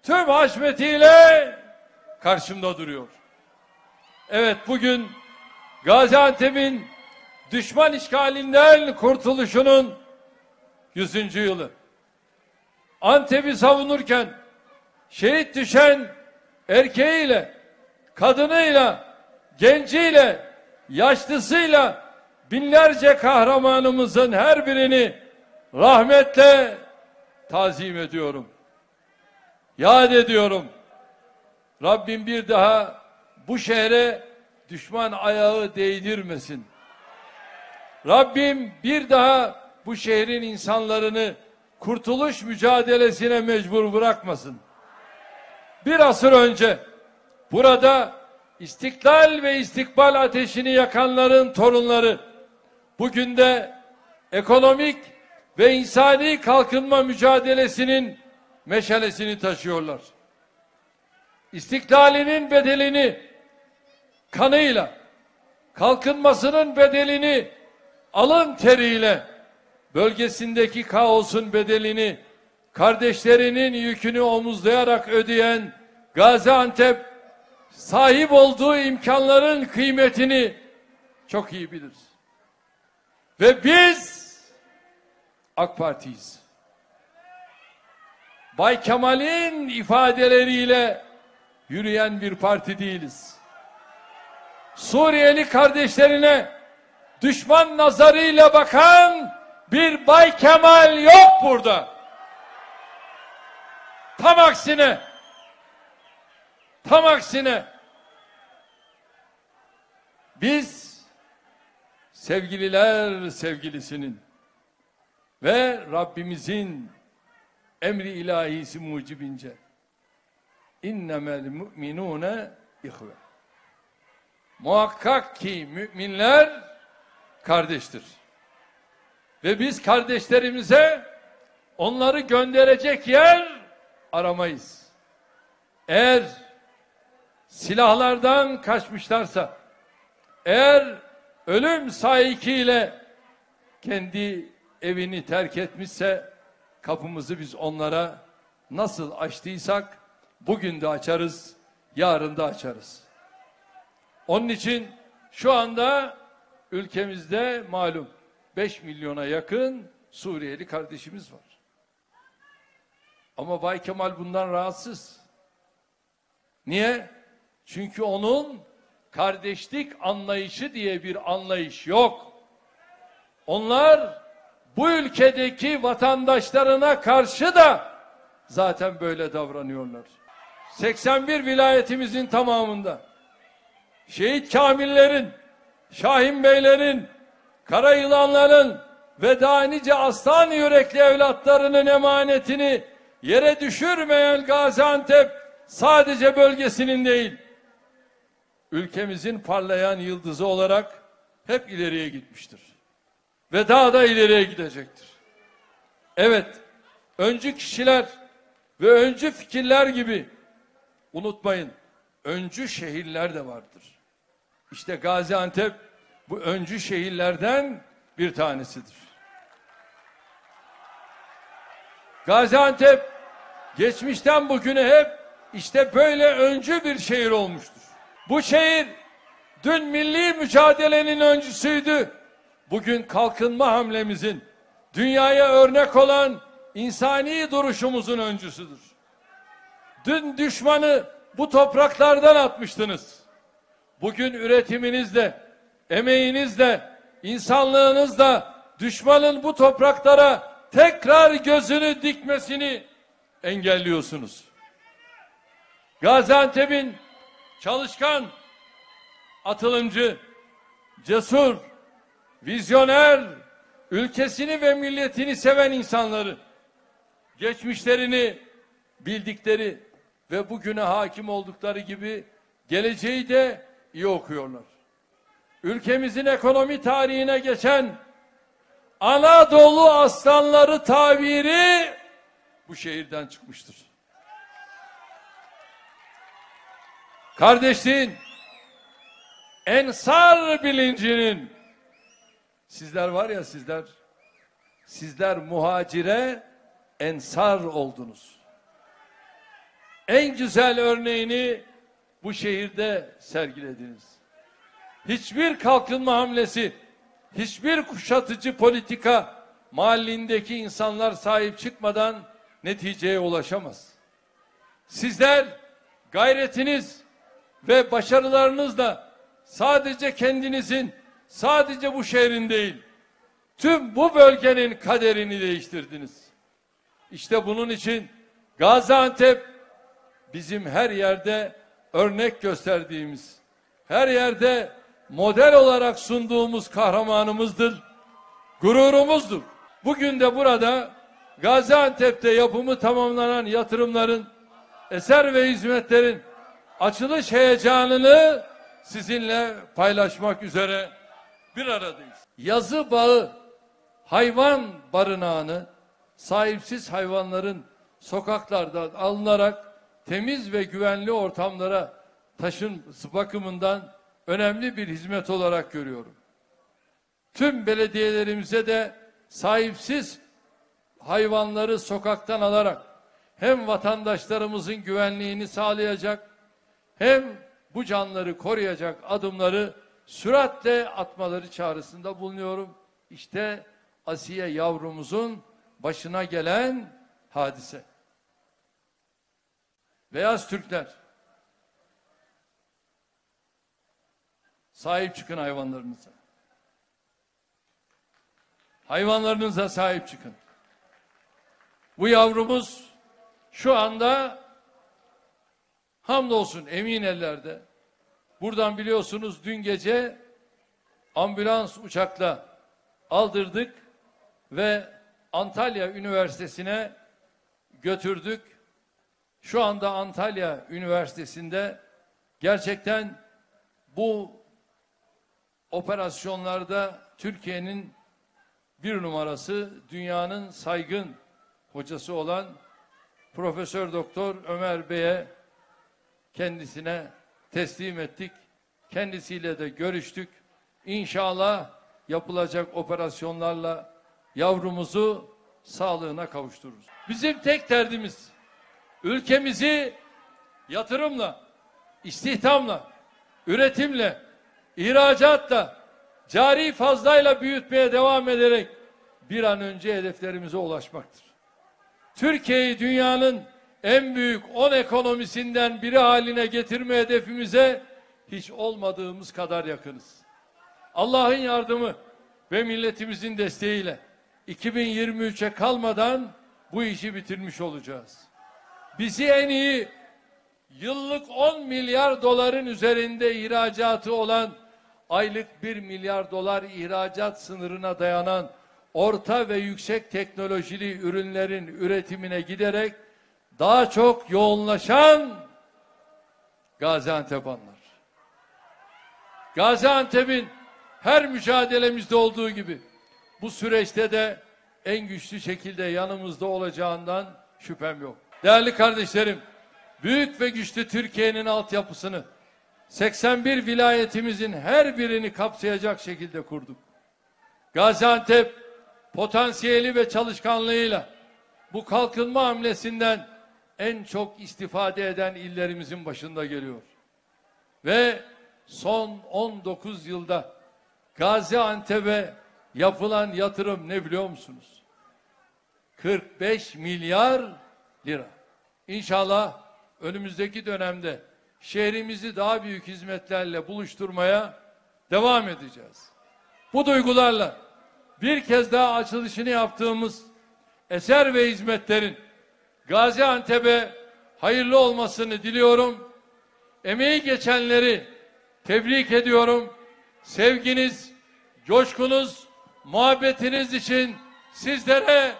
tüm haşmetiyle karşımda duruyor. Evet, bugün Gaziantep'in düşman işgalinden kurtuluşunun 100. yılı. Antep'i savunurken şehit düşen erkeğiyle, kadınıyla, genciyle, yaşlısıyla binlerce kahramanımızın her birini rahmetle tazim ediyorum. Yad ediyorum. Rabbim bir daha bu şehre düşman ayağı değdirmesin. Rabbim bir daha bu şehrin insanlarını kurtuluş mücadelesine mecbur bırakmasın. Bir asır önce burada İstiklal ve istikbal ateşini yakanların torunları bugün de ekonomik ve insani kalkınma mücadelesinin meşalesini taşıyorlar. İstiklalinin bedelini kanıyla, kalkınmasının bedelini alın teriyle, bölgesindeki kaosun bedelini kardeşlerinin yükünü omuzlayarak ödeyen Gaziantep, sahip olduğu imkanların kıymetini çok iyi bilir. Ve biz AK Parti'yiz. Bay Kemal'in ifadeleriyle yürüyen bir parti değiliz. Suriyeli kardeşlerine düşman nazarıyla bakan bir Bay Kemal yok burada. Tam aksine, tam aksine biz sevgililer sevgilisinin ve Rabbimizin emri ilahisi mucibince innemel mu'minune ihve. Muhakkak ki müminler kardeştir. Ve biz kardeşlerimize onları gönderecek yer aramayız. Eğer silahlardan kaçmışlarsa, eğer ölüm sahikiyle kendi evini terk etmişse, kapımızı biz onlara nasıl açtıysak bugün de açarız, yarın da açarız. Onun için şu anda ülkemizde malum 5 milyona yakın Suriyeli kardeşimiz var. Ama Bay Kemal bundan rahatsız. Niye? Çünkü onun kardeşlik anlayışı diye bir anlayış yok. Onlar bu ülkedeki vatandaşlarına karşı da zaten böyle davranıyorlar. 81 vilayetimizin tamamında şehit kamillerin, Şahin Beylerin, Karayılanların ve daha nice aslan yürekli evlatlarının emanetini yere düşürmeyen Gaziantep sadece bölgesinin değil, ülkemizin parlayan yıldızı olarak hep ileriye gitmiştir. Ve daha da ileriye gidecektir. Evet, öncü kişiler ve öncü fikirler gibi unutmayın, öncü şehirler de vardır. İşte Gaziantep bu öncü şehirlerden bir tanesidir. Gaziantep geçmişten bugüne hep işte böyle öncü bir şehir olmuştur. Bu şehir dün milli mücadelenin öncüsüydü. Bugün kalkınma hamlemizin, dünyaya örnek olan insani duruşumuzun öncüsüdür. Dün düşmanı bu topraklardan atmıştınız. Bugün üretiminizle, emeğinizle, insanlığınızla düşmanın bu topraklara tekrar gözünü dikmesini engelliyorsunuz. Gaziantep'in çalışkan, atılımcı, cesur, vizyoner, ülkesini ve milletini seven insanları, geçmişlerini bildikleri ve bugüne hakim oldukları gibi geleceği de iyi okuyorlar. Ülkemizin ekonomi tarihine geçen Anadolu aslanları tabiri bu şehirden çıkmıştır. Kardeşliğin, ensar bilincinin, sizler var ya sizler muhacire ensar oldunuz. en güzel örneğini bu şehirde sergilediniz. Hiçbir kalkınma hamlesi, hiçbir kuşatıcı politika mahallindeki insanlar sahip çıkmadan neticeye ulaşamaz. Sizler gayretiniz ve başarılarınızla sadece kendinizin, sadece bu şehrin değil, tüm bu bölgenin kaderini değiştirdiniz. İşte bunun için Gaziantep bizim her yerde örnek gösterdiğimiz, her yerde model olarak sunduğumuz kahramanımızdır, gururumuzdur. Bugün de burada Gaziantep'te yapımı tamamlanan yatırımların, eser ve hizmetlerin açılış heyecanını sizinle paylaşmak üzere bir aradayız. Yazı bağı, hayvan barınağını sahipsiz hayvanların sokaklardan alınarak temiz ve güvenli ortamlara taşınması bakımından önemli bir hizmet olarak görüyorum. Tüm belediyelerimize de sahipsiz hayvanları sokaktan alarak hem vatandaşlarımızın güvenliğini sağlayacak hem bu canları koruyacak adımları süratle atmaları çağrısında bulunuyorum. İşte Asiye yavrumuzun başına gelen hadise. Beyaz Türkler, sahip çıkın hayvanlarınıza. Hayvanlarınıza sahip çıkın. Bu yavrumuz şu anda hamdolsun emin ellerde. Buradan biliyorsunuz dün gece ambulans uçakla aldırdık ve Antalya Üniversitesi'ne götürdük. Şu anda Antalya Üniversitesi'nde gerçekten bu operasyonlarda Türkiye'nin bir numarası, dünyanın saygın hocası olan Profesör Doktor Ömer Bey'e kendisine teslim ettik. Kendisiyle de görüştük. İnşallah yapılacak operasyonlarla yavrumuzu sağlığına kavuştururuz. Bizim tek derdimiz ülkemizi yatırımla, istihdamla, üretimle, ihracatla, cari fazlayla büyütmeye devam ederek bir an önce hedeflerimize ulaşmaktır. Türkiye'yi dünyanın en büyük 10 ekonomisinden biri haline getirme hedefimize hiç olmadığımız kadar yakınız. Allah'ın yardımı ve milletimizin desteğiyle 2023'e kalmadan bu işi bitirmiş olacağız. Bizi en iyi yıllık 10 milyar doların üzerinde ihracatı olan, aylık 1 milyar dolar ihracat sınırına dayanan orta ve yüksek teknolojili ürünlerin üretimine giderek daha çok yoğunlaşan Gaziantep anlar. Gaziantep'in her mücadelemizde olduğu gibi bu süreçte de en güçlü şekilde yanımızda olacağından şüphem yok. Değerli kardeşlerim, büyük ve güçlü Türkiye'nin altyapısını 81 vilayetimizin her birini kapsayacak şekilde kurduk. Gaziantep potansiyeli ve çalışkanlığıyla bu kalkınma hamlesinden en çok istifade eden illerimizin başında geliyor. Ve son 19 yılda Gaziantep'e yapılan yatırım ne biliyor musunuz? 45 milyar lira. İnşallah önümüzdeki dönemde şehrimizi daha büyük hizmetlerle buluşturmaya devam edeceğiz. Bu duygularla bir kez daha açılışını yaptığımız eser ve hizmetlerin Gaziantep'e hayırlı olmasını diliyorum. Emeği geçenleri tebrik ediyorum. Sevginiz, coşkunuz, muhabbetiniz için sizlere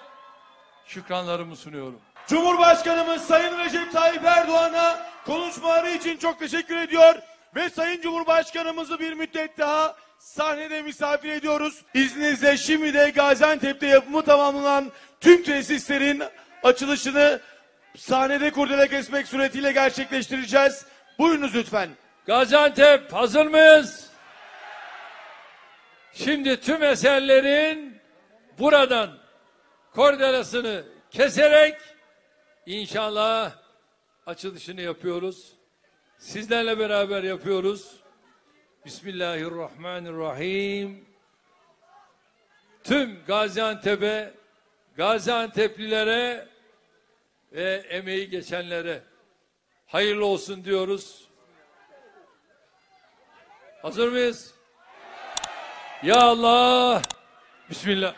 şükranlarımı sunuyorum. Cumhurbaşkanımız Sayın Recep Tayyip Erdoğan'a konuşmaları için çok teşekkür ediyor ve Sayın Cumhurbaşkanımızı bir müddet daha sahnede misafir ediyoruz. İzninizle şimdi de Gaziantep'te yapımı tamamlanan tüm tesislerin açılışını sahnede kurdele kesmek suretiyle gerçekleştireceğiz. Buyurunuz lütfen. Gaziantep hazır mıyız? Şimdi tüm eserlerin buradan kordelasını keserek inşallah açılışını yapıyoruz. Sizlerle beraber yapıyoruz. Bismillahirrahmanirrahim. Tüm Gaziantep'e, Gaziantep'lilere ve emeği geçenlere hayırlı olsun diyoruz. Hazır mıyız? Ya Allah! Bismillah.